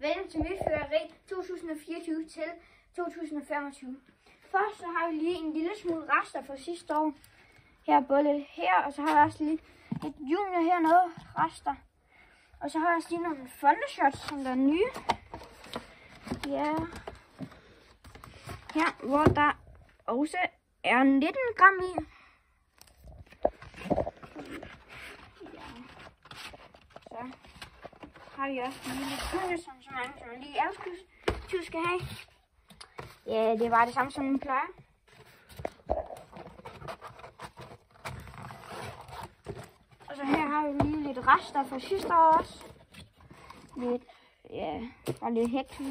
Velkommen til mit fyrværkeri 2024 til 2025. Først så har vi lige en lille smule rester fra sidste år. Her er både lidt her, og så har jeg også lige et junior hernede, rester. Og så har jeg også lige nogle fondeshots, som der er nye. Ja. Her, hvor der også er 19 gram i. Ja. Så har vi også en lille junior, som så mange som lige elsker skal have. Ja, det var det samme som den plejer. Og så her har vi lige lidt rester fra sidste år også. Lidt, ja, bare lidt hæk,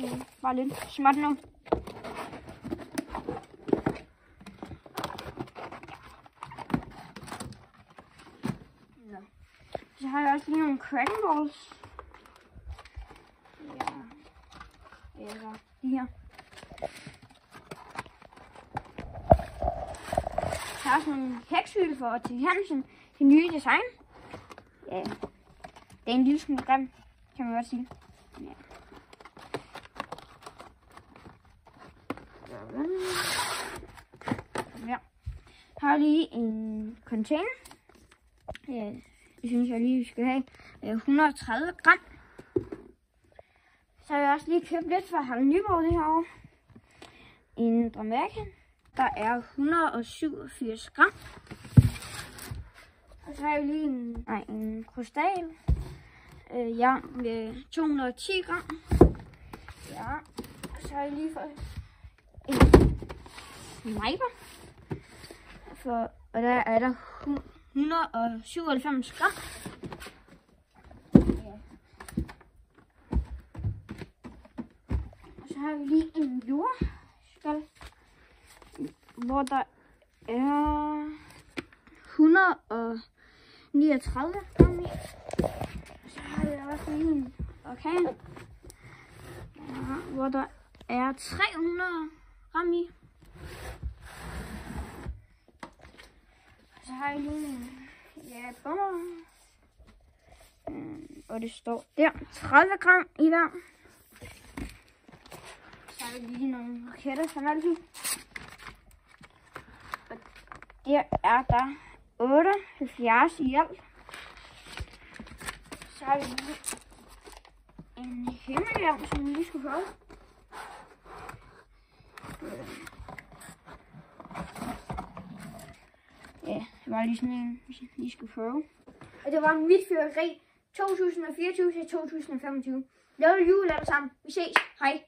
bare lidt småt nu. Så har jeg også lige nogle crackballs. Ja, eller de her. Så har jeg også nogle hekshylde for til Hansen, det nye design. Ja, det er en lille smule grim, kan man godt sige. Ja. Ja. Har lige en container. Ja, det synes jeg lige, vi skal have 130 gram. Så har jeg også lige købt lidt fra Harald Nyborg det her år. En Dramatica, der er 187 gram. Og så har jeg lige en krystal. Ja, med 210 gram. Ja, og så har jeg lige fået en sniper. Og der er der 197 gram. Ja. Og så har vi lige en jordskal, hvor der er 139 gram i. Og så har jeg også lige en orkan, hvor der er 300 gram i. Så har jeg lige en bomber, og det står der 30 gram i hver. Så har vi lige nogle raketter som altid. Og der er der 78 i alt. Så har vi lige en himmelhjelm, som vi lige skulle prøve. Ja, det var lige sådan en, vi lige skulle prøve. Og det var mit fyrværkeri 2024 til 2025. Glædelig jul alle sammen. Vi ses. Hej.